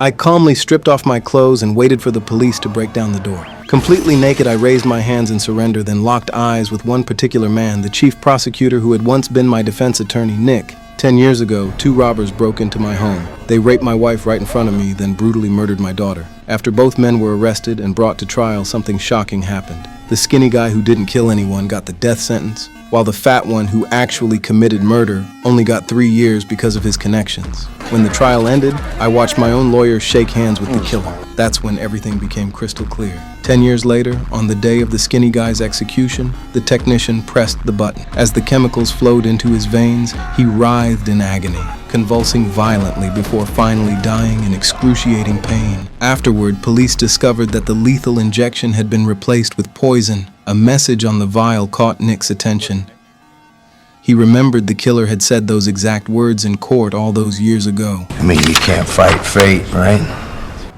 I calmly stripped off my clothes and waited for the police to break down the door. Completely naked, I raised my hands in surrender, then locked eyes with one particular man, the chief prosecutor who had once been my defense attorney, Nick. 10 years ago, 2 robbers broke into my home. They raped my wife right in front of me, then brutally murdered my daughter. After both men were arrested and brought to trial, something shocking happened. The skinny guy who didn't kill anyone got the death sentence, while the fat one who actually committed murder only got 3 years because of his connections. When the trial ended, I watched my own lawyer shake hands with the killer. That's when everything became crystal clear. 10 years later, on the day of the skinny guy's execution, the technician pressed the button. As the chemicals flowed into his veins, he writhed in agony, convulsing violently before finally dying in excruciating pain. Afterward, police discovered that the lethal injection had been replaced with poison. A message on the vial caught Nick's attention. He remembered the killer had said those exact words in court all those years ago. I mean, you can't fight fate, right?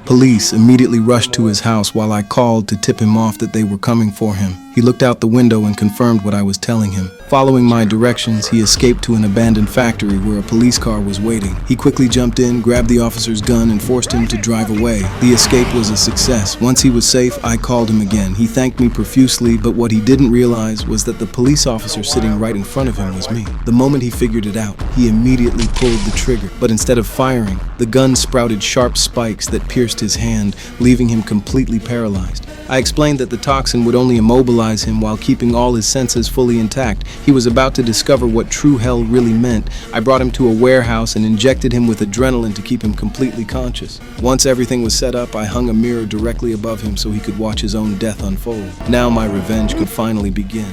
Police immediately rushed to his house while I called to tip him off that they were coming for him. He looked out the window and confirmed what I was telling him. Following my directions, he escaped to an abandoned factory where a police car was waiting. He quickly jumped in, grabbed the officer's gun, and forced him to drive away. The escape was a success. Once he was safe, I called him again. He thanked me profusely, but what he didn't realize was that the police officer sitting right in front of him was me. The moment he figured it out, he immediately pulled the trigger. But instead of firing, the gun sprouted sharp spikes that pierced his hand, leaving him completely paralyzed. I explained that the toxin would only immobilize him while keeping all his senses fully intact. He was about to discover what true hell really meant. I brought him to a warehouse and injected him with adrenaline to keep him completely conscious. Once everything was set up, I hung a mirror directly above him so he could watch his own death unfold. Now my revenge could finally begin.